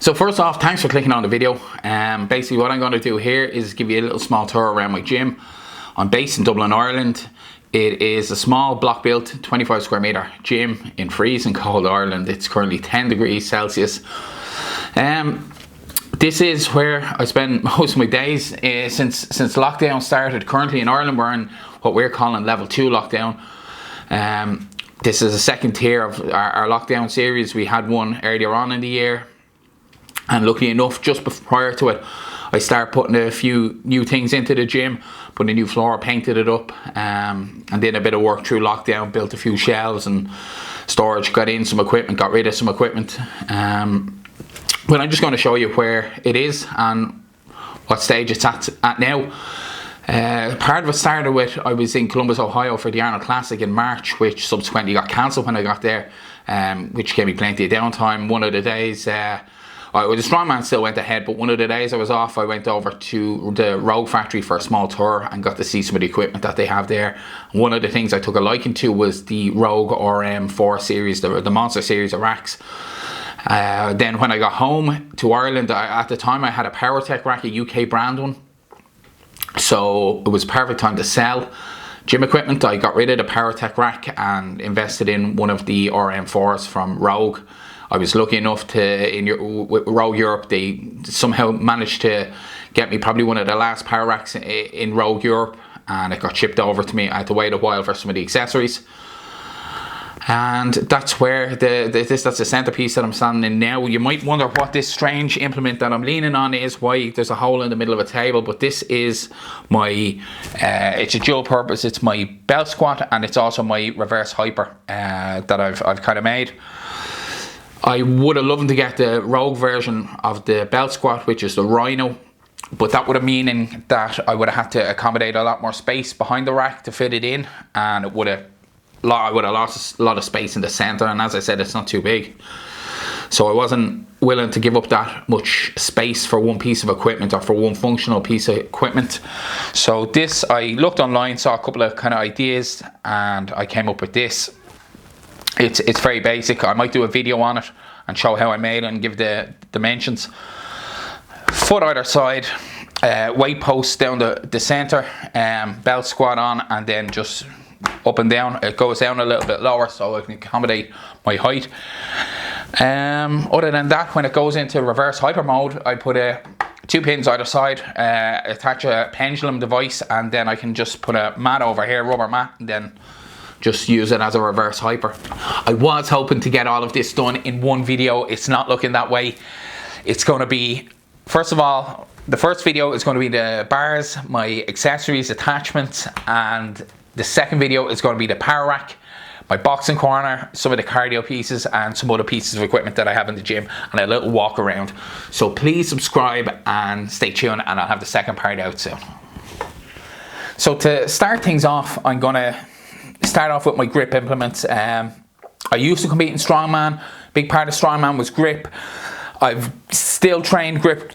So first off, thanks for clicking on the video. Basically what I'm going to do here is give you a little small tour around my gym. I'm based in Dublin, Ireland. It is a small block built 25 square meter gym in freezing cold Ireland. It's currently 10 degrees Celsius. This is where I spend most of my days since lockdown started. Currently in Ireland we're in what we're calling level 2 lockdown. This is a second tier of our lockdown series. We had one earlier on in the year, and luckily enough, just prior to it, I started putting a few new things into the gym, put a new floor, painted it up, and did a bit of work through lockdown, built a few shelves and storage, got in some equipment, got rid of some equipment. But I'm just going to show you where it is and what stage it's at now. Part of it started with, I was in Columbus, Ohio for the Arnold Classic in March, which subsequently got cancelled when I got there, which gave me plenty of downtime. One of the days, the strongman still went ahead, but one of the days I was off, I went over to the Rogue factory for a small tour and got to see some of the equipment that they have there. One of the things I took a liking to was the Rogue RM4 series, the Monster series of racks. Then when I got home to Ireland, at the time I had a PowerTech rack, a UK brand one. So it was perfect time to sell gym equipment. I got rid of the PowerTech rack and invested in one of the RM4s from Rogue. I was lucky enough with Rogue Europe, they somehow managed to get me probably one of the last power racks in Rogue Europe, and it got shipped over to me. I had to wait a while for some of the accessories. And that's where that's the centerpiece that I'm standing in now. You might wonder what this strange implement that I'm leaning on is, why there's a hole in the middle of a table, but this is my, it's a dual purpose. It's my belt squat and it's also my reverse hyper that I've kind of made. I would have loved to get the Rogue version of the belt squat, which is the Rhino, but that would have meaning that I would have had to accommodate a lot more space behind the rack to fit it in, and I would have lost a lot of space in the center, and as I said, it's not too big. So I wasn't willing to give up that much space for one piece of equipment or for one functional piece of equipment. So this, I looked online, saw a couple of kind of ideas, and I came up with this. It's very basic. I might do a video on it and show how I made it and give the dimensions. Foot either side, weight post down the center, belt squat on, and then just up and down. It goes down a little bit lower so I can accommodate my height. Other than that, when it goes into reverse hyper mode, I put two pins either side, attach a pendulum device, and then I can just put a mat over here, rubber mat, and then just use it as a reverse hyper. I was hoping to get all of this done in one video. It's not looking that way. It's going to be, first of all, the first video is going to be the bars, my accessories, attachments, and the second video is going to be the power rack, my boxing corner, some of the cardio pieces, and some other pieces of equipment that I have in the gym, and a little walk around. So please subscribe and stay tuned, and I'll have the second part out soon. So to start things off, I'm going to start off with my grip implements. I used to compete in strongman. Big part of strongman was grip. I've still trained grip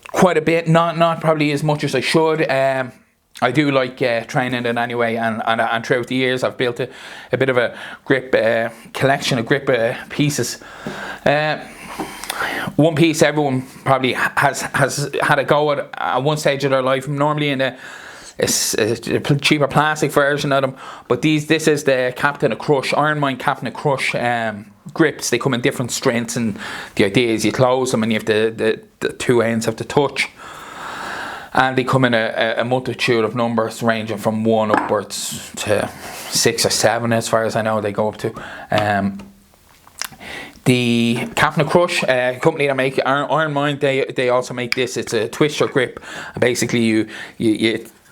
quite a bit, not probably as much as I should. I do like training it anyway, and throughout the years I've built a bit of a grip collection of grip pieces. One piece everyone probably has had a go at one stage of their life, normally in a cheaper plastic version of them, but this is the Captain of Crush, Iron Mind Captain of Crush grips. They come in different strengths, and the idea is you close them and you have the two ends have to touch, and they come in a multitude of numbers ranging from 1 upwards to 6 or 7 as far as I know they go up to. The Captain of Crush company that make Iron Mind, they also make this. It's a twister grip. Basically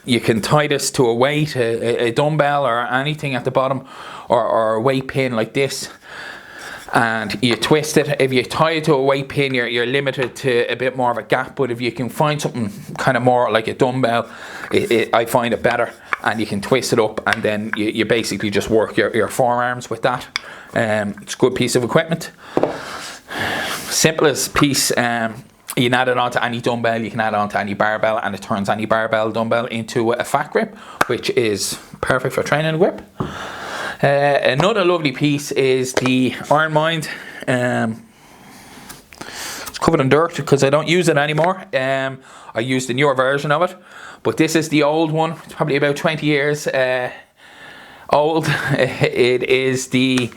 you can tie this to a weight, a dumbbell or anything at the bottom, or a weight pin like this, and you twist it. If you tie it to a weight pin, you're limited to a bit more of a gap, but if you can find something kind of more like a dumbbell, I find it better, and you can twist it up, and then you basically just work your forearms with that. It's a good piece of equipment. Simplest piece. You can add it onto any dumbbell, you can add it onto any barbell, and it turns any barbell dumbbell into a fat grip, which is perfect for training a grip. Another lovely piece is the Iron Mind. It's covered in dirt because I don't use it anymore. I use the newer version of it, but this is the old one. It's probably about 20 years old. It is the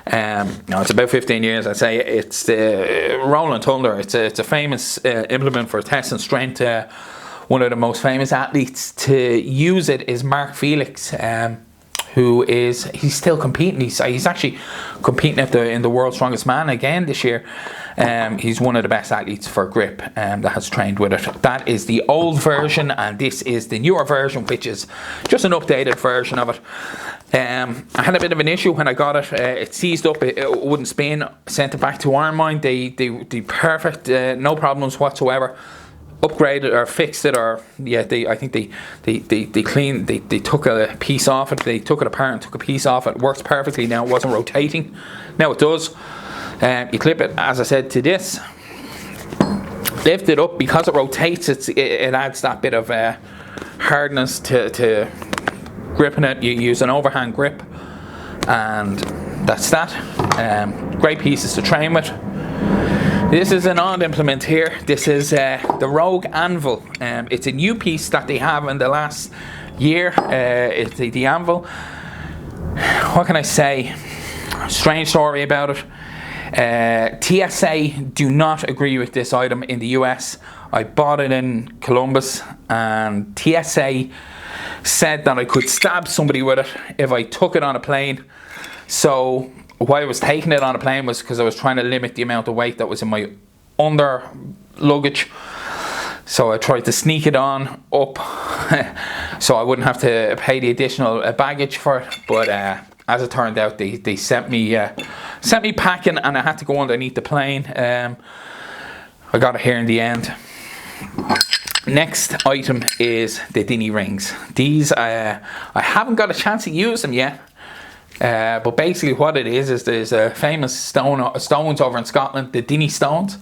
no, it's about 15 years, I'd say. It's the Rolling Thunder. It's a famous implement for testing strength. One of the most famous athletes to use it is Mark Felix, he's still competing. He's actually competing in the World's Strongest Man again this year. He's one of the best athletes for grip that has trained with it. That is the old version, and this is the newer version, which is just an updated version of it. I had a bit of an issue when I got it. It seized up, it wouldn't spin. Sent it back to Ironmind. They perfect, no problems whatsoever. Upgraded or fixed it, or yeah, I think they cleaned. They took a piece off it. They took it apart and took a piece off it. It works perfectly now. It wasn't rotating. Now it does. You clip it, as I said, to this. Lift it up because it rotates. It adds that bit of hardness to gripping it. You use an overhand grip, and that's that. Great pieces to train with. This is an odd implement here. This is the Rogue Anvil. It's a new piece that they have in the last year. It's the Anvil. What can I say? Strange story about it. TSA do not agree with this item in the US. I bought it in Columbus, and TSA said that I could stab somebody with it if I took it on a plane. So why I was taking it on a plane was because I was trying to limit the amount of weight that was in my under luggage. So I tried to sneak it on up so I wouldn't have to pay the additional baggage for it. But as it turned out, they sent me packing, and I had to go underneath the plane. I got it here in the end. Next item is the Dinny rings. These I haven't got a chance to use them yet. But basically what it is there's a famous stones over in Scotland, the Dinny stones,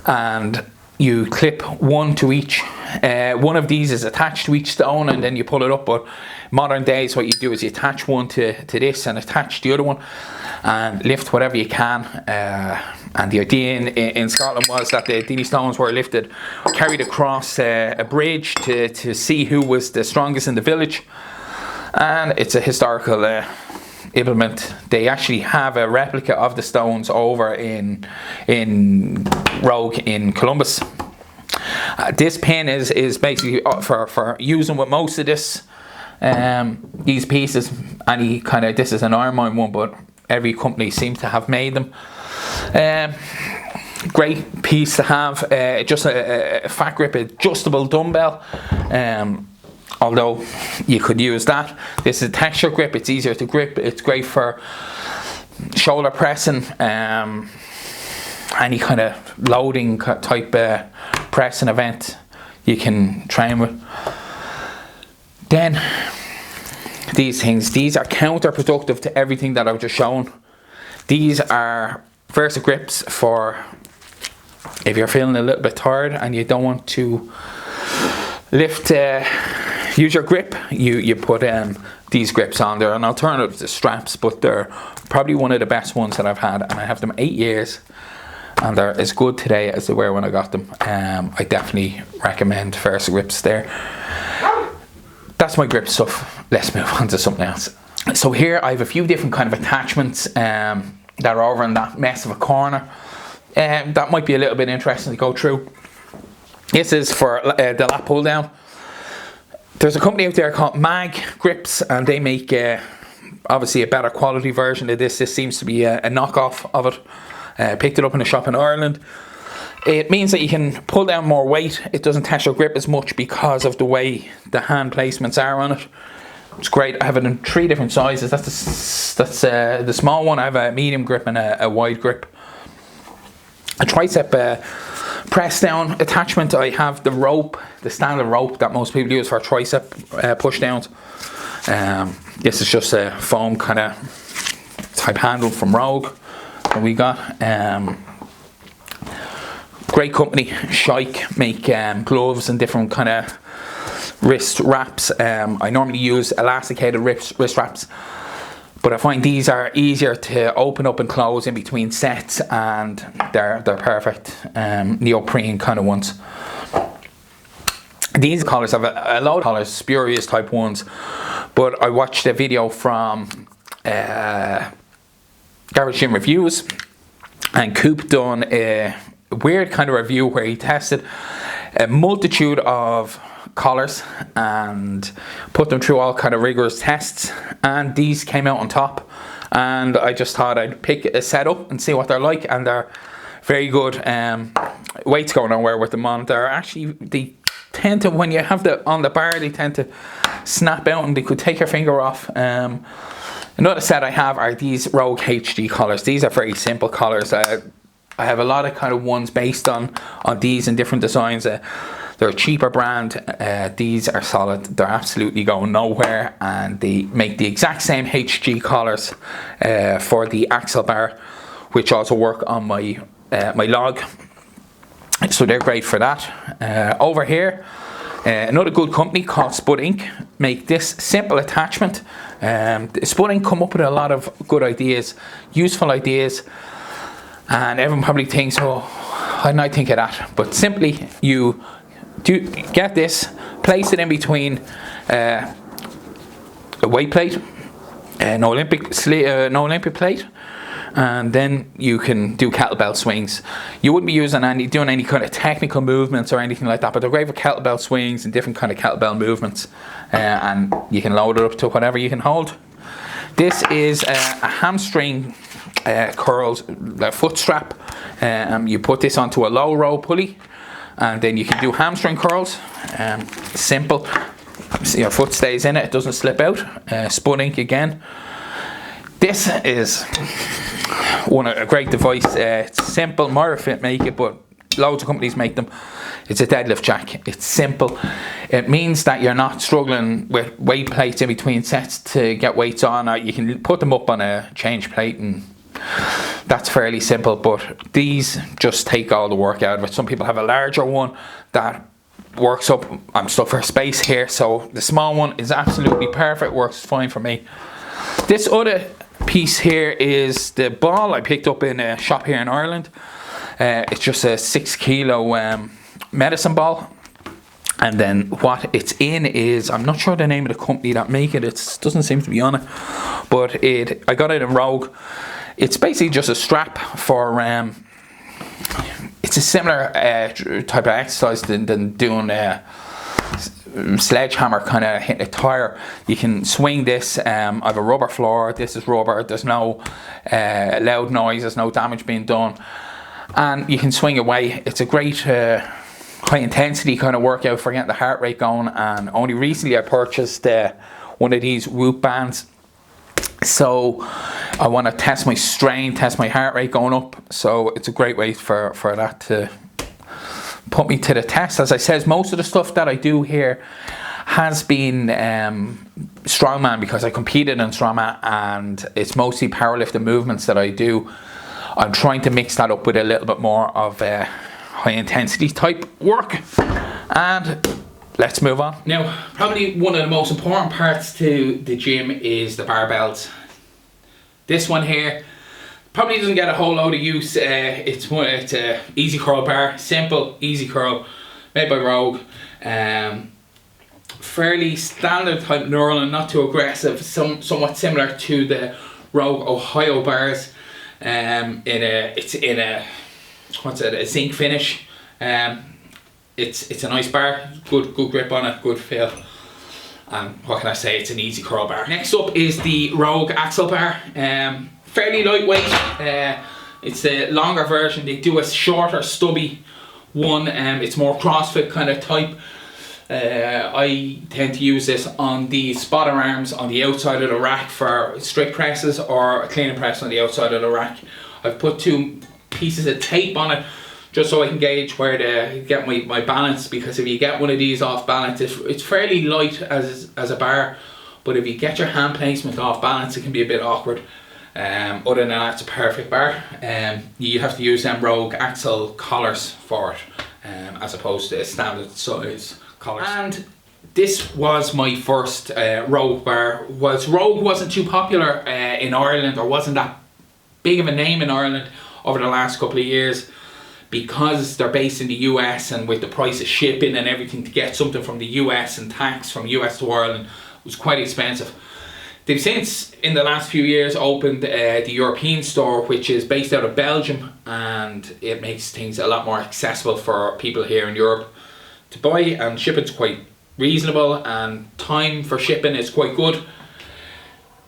and you clip one to each. One of these is attached to each stone, and then you pull it up. But modern days what you do is you attach one to this and attach the other one and lift whatever you can. And the idea in Scotland was that the Dinny stones were lifted, carried across a bridge to see who was the strongest in the village. And it's a historical implement. They actually have a replica of the stones over in Rogue in Columbus. This pin is basically for using with most of these pieces. This is an Ironmind one, but every company seems to have made them. Great piece to have. Just a fat grip adjustable dumbbell. Although you could use that. This is a texture grip. It's easier to grip. It's great for shoulder pressing, any kind of loading type pressing event you can train with. Then these are counterproductive to everything that I've just shown. These are Versa grips for if you're feeling a little bit tired and you don't want to lift. Use your grip, you put these grips on. They're an alternative to straps, but they're probably one of the best ones that I've had, and I have them 8 years, and they're as good today as they were when I got them. I definitely recommend Versa grips there. That's my grip stuff. Let's move on to something else. So here I have a few different kind of attachments that are over in that mess of a corner. That might be a little bit interesting to go through. This is for the lat pull down. There's a company out there called Mag Grips, and they make obviously a better quality version of this. This seems to be a knockoff of it. Picked it up in a shop in Ireland. It means that you can pull down more weight. It doesn't test your grip as much because of the way the hand placements are on it. It's great. I have it in 3 different sizes. That's the small one. I have a medium grip and a wide grip. A tricep press down attachment. I have the rope, the standard rope that most people use for tricep push downs. This is just a foam kind of type handle from Rogue that we got. Great company, Shike, make gloves and different kind of wrist wraps. I normally use elasticated wrist wraps, But I find these are easier to open up and close in between sets, and they're perfect neoprene kind of ones. These collars have a lot of collars, spurious type ones, but I watched a video from Garage Gym Reviews, and Coop done a weird kind of review where he tested a multitude of collars and put them through all kind of rigorous tests, and these came out on top. And I just thought I'd pick a set up and see what they're like, and they're very good. Weight's going nowhere with them on. They're actually, they tend to, when you have the on the bar, they tend to snap out and they could take your finger off. Another set I have are these Rogue HG collars. These are very simple collars. I have a lot of kind of ones based on these and different designs. They're a cheaper brand. These are solid. They're absolutely going nowhere, and they make the exact same HG collars for the axle bar, which also work on my my log. So they're great for that. Over here, another good company called Spud Inc. make this simple attachment. Spud Inc. come up with a lot of good ideas, useful ideas, and everyone probably thinks, oh, I might think of that. But simply, you do get this, place it in between a weight plate, an Olympic plate, and then you can do kettlebell swings. You wouldn't be doing any kind of technical movements or anything like that, but they're great for kettlebell swings and different kind of kettlebell movements, and you can load it up to whatever you can hold. This is a hamstring curls foot strap. You put this onto a low row pulley, and then you can do hamstring curls. Simple. So your foot stays in it, it doesn't slip out. Spud Inc. again. This is a great device. It's simple. Morifit make it, but loads of companies make them. It's a deadlift jack. It's simple. It means that you're not struggling with weight plates in between sets to get weights on. Or you can put them up on a change plate, and that's fairly simple. But these just take all the work out of it. Some people have a larger one that works up. I'm stuck for space here, so the small one is absolutely perfect. Works fine for me. This other piece here is the ball I picked up in a shop here in Ireland. It's just a 6 kilo medicine ball, and then what it's in is, I'm not sure the name of the company that make it. It doesn't seem to be on it, but I got it in Rogue. It's basically just a strap for it's a similar type of exercise than doing sledgehammer, kind of hitting a tire. You can swing this. I have a rubber floor. This is rubber. There's no loud noise. There's no damage being done, and you can swing away. It's a great high intensity kind of workout for getting the heart rate going. And only recently I purchased one of these Whoop bands. So I want to test my strain, test my heart rate going up. So it's a great way for that to put me to the test. As I said, most of the stuff that I do here has been strongman, because I competed in strongman, and it's mostly powerlifting movements that I do. I'm trying to mix that up with a little bit more of high intensity type work. And let's move on. Now, probably one of the most important parts to the gym is the barbells. This one here probably doesn't get a whole load of use. It's a easy curl bar, simple, easy curl, made by Rogue. Fairly standard type knurling, not too aggressive, somewhat similar to the Rogue Ohio bars. It's in a zinc finish. It's a nice bar, good grip on it, good feel. What can I say? It's an easy curl bar. Next up is the Rogue axle bar. Fairly lightweight. It's the longer version. They do a shorter, stubby one. It's more CrossFit kind of type. I tend to use this on the spotter arms on the outside of the rack for strict presses, or a clean and press on the outside of the rack. I've put 2 pieces of tape on it just so I can gauge where to get my balance, because if you get one of these off balance, it's fairly light as a bar, but if you get your hand placement off balance, it can be a bit awkward. Other than that, it's a perfect bar. You have to use them Rogue axle collars for it, as opposed to standard size collars. And this was my first Rogue bar. Rogue wasn't too popular in Ireland, or wasn't that big of a name in Ireland over the last couple of years, because they're based in the US, and with the price of shipping and everything, to get something from the US and tax from US to Ireland was quite expensive. They've since, in the last few years, opened the European store, which is based out of Belgium, and it makes things a lot more accessible for people here in Europe to buy, and shipping's quite reasonable, and time for shipping is quite good.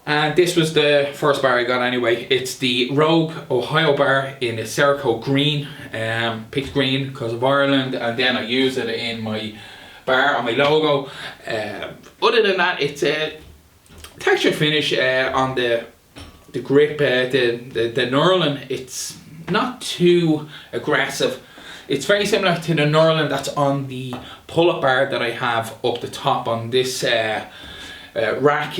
And this was the first bar I got anyway. It's the Rogue Ohio bar in a Cerakote green. Picked green because of Ireland, and then I use it in my bar on my logo. Other than that, it's a textured finish on the grip, the knurling. It's not too aggressive. It's very similar to the knurling that's on the pull-up bar that I have up the top on this rack.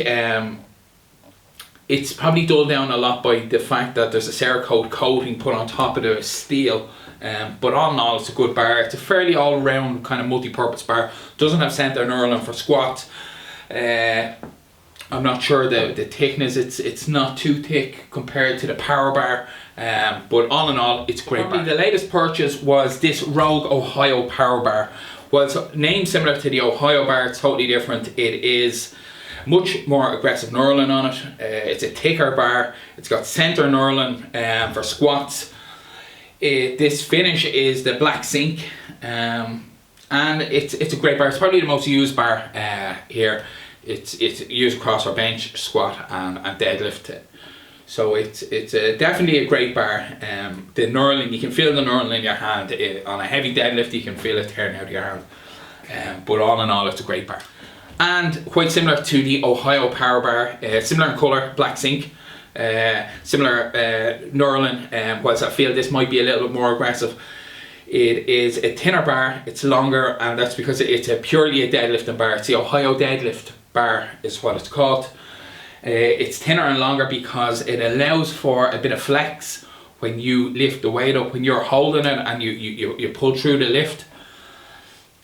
It's probably dulled down a lot by the fact that there's a Cerakote coating put on top of the steel. But all in all, it's a good bar. It's a fairly all-round kind of multi-purpose bar. Doesn't have center knurling for squats. I'm not sure the thickness. It's not too thick compared to the power bar. But all in all, it's a great bar. The latest purchase was this Rogue Ohio power bar. Well, it's named similar to the Ohio bar. It's totally different. It is much more aggressive knurling on it. It's a thicker bar. It's got center knurling for squats. This finish is the black zinc, and it's a great bar. It's probably the most used bar here. It's used across our bench, squat, and deadlift. So it's definitely a great bar. The knurling, you can feel the knurling in your hand. On a heavy deadlift, you can feel it tearing out of your hand. But all in all, it's a great bar. And quite similar to the Ohio power bar, similar in colour, black zinc. Similar knurling, whilst I feel this might be a little bit more aggressive. It is a thinner bar, it's longer, and that's because it's purely a deadlifting bar. It's the Ohio Deadlift Bar is what it's called. It's thinner and longer because it allows for a bit of flex when you lift the weight up, when you're holding it and you pull through the lift.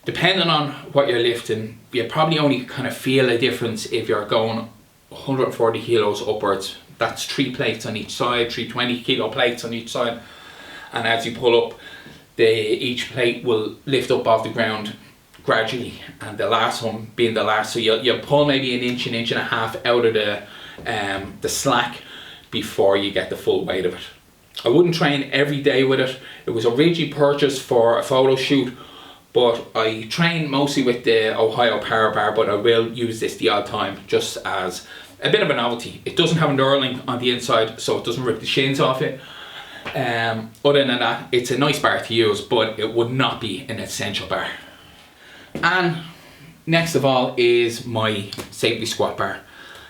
Depending on what you're lifting, you probably only kind of feel a difference if you're going 140 kilos upwards. That's 3 plates on each side, 3 20-kilo plates on each side. And as you pull up, each plate will lift up off the ground gradually, and the last one being the last. So you'll pull maybe an inch and a half out of the slack before you get the full weight of it. I wouldn't train every day with it. It was originally purchased for a photo shoot, but I train mostly with the Ohio Power Bar, but I will use this the odd time just as a bit of a novelty. It doesn't have a knurling on the inside, so it doesn't rip the shins off it. Other than that, it's a nice bar to use, but it would not be an essential bar. And next of all is my safety squat bar.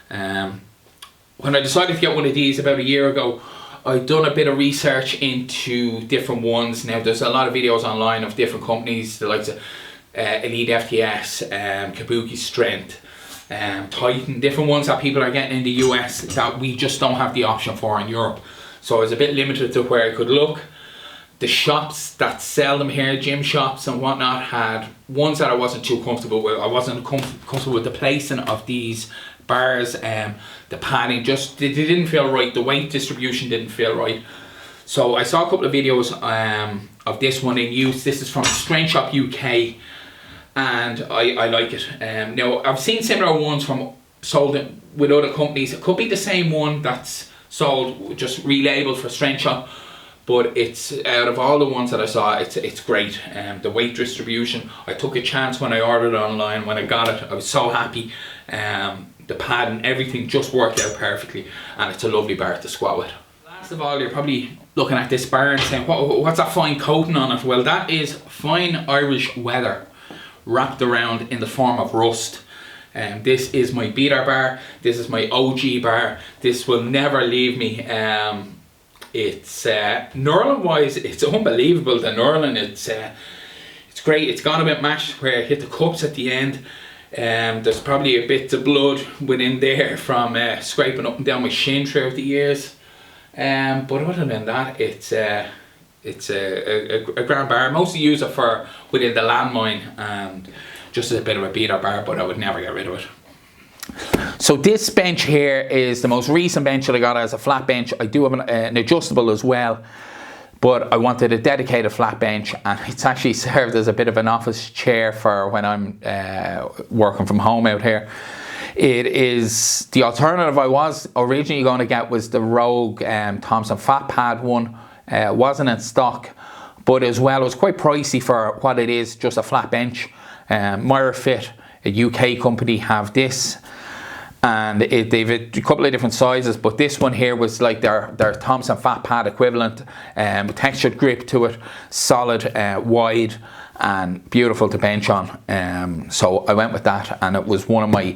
When I decided to get one of these about a year ago, I've done a bit of research into different ones. Now there's a lot of videos online of different companies, the likes of Elite FTS, Kabuki Strength, Titan, different ones that people are getting in the US that we just don't have the option for in Europe. So I was a bit limited to where I could look. The shops that sell them here, gym shops and whatnot, had ones that I wasn't too comfortable with. I wasn't comfortable with the placing of these bars, the padding, just they didn't feel right. The weight distribution didn't feel right. So I saw a couple of videos of this one in use. This is from Strength Shop UK, and I like it. Now I've seen similar ones sold with other companies. It could be the same one that's sold, just relabeled for Strength Shop, but it's out of all the ones that I saw, it's great. The weight distribution, I took a chance when I ordered it online. When I got it, I was so happy. The pad and everything just worked out perfectly, and it's a lovely bar to squat with. Last of all, you're probably looking at this bar and saying, what's that fine coating on it? Well, that is fine Irish weather wrapped around in the form of rust. This is my beater bar. This is my OG bar. This will never leave me. It's knurling wise, it's unbelievable. The knurling, it's great. It's gone a bit mashed where I hit the cups at the end. There's probably a bit of blood within there from scraping up and down my shin throughout the years. But other than that, it's a grand bar. Mostly use it for within the landmine and just as a bit of a beater bar, but I would never get rid of it. So this bench here is the most recent bench that I got as a flat bench. I do have an adjustable as well, but I wanted a dedicated flat bench, and it's actually served as a bit of an office chair for when I'm working from home out here. It is the alternative I was originally going to get was the Rogue Thompson Fat Pad one. Wasn't in stock, but as well it was quite pricey for what it is, just a flat bench. MyraFit, a UK company, have this, and they've a couple of different sizes, but this one here was like their Thompson Fat Pad equivalent, textured grip to it, solid, wide, and beautiful to bench on. So I went with that, and it was one of my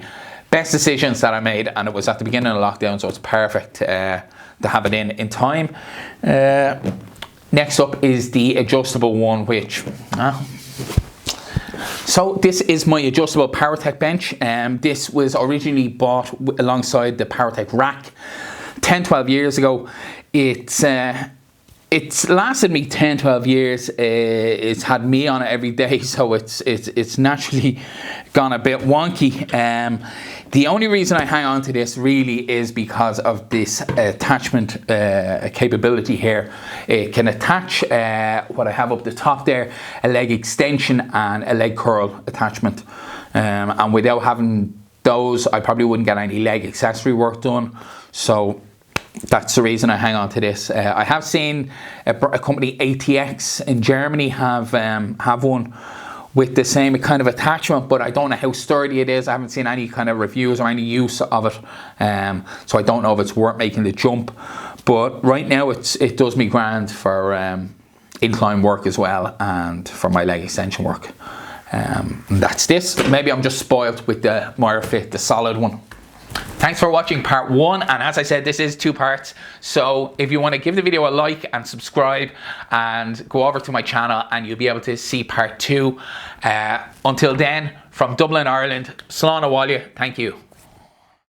best decisions that I made, and it was at the beginning of lockdown, so it's perfect to have it in time. Next up is the adjustable one, which so this is my adjustable PowerTech bench. This was originally bought alongside the PowerTech rack 10-12 years ago. It's lasted me 10-12 years. It's had me on it every day, so it's naturally gone a bit wonky. The only reason I hang on to this really is because of this attachment capability here. It can attach what I have up the top there, a leg extension and a leg curl attachment. And without having those, I probably wouldn't get any leg accessory work done. So that's the reason I hang on to this. I have seen a company, ATX in Germany, have one with the same kind of attachment, but I don't know how sturdy it is. I haven't seen any kind of reviews or any use of it, so I don't know if it's worth making the jump. But right now it does me grand for incline work as well, and for my leg extension work. That's this. Maybe I'm just spoiled with the MyraFit, the solid one. Thanks for watching part 1, and as I said, this is 2 parts, so if you want to give the video a like and subscribe and go over to my channel, and you'll be able to see part 2. Until then, from Dublin, Ireland, Slán Abhaile, thank you.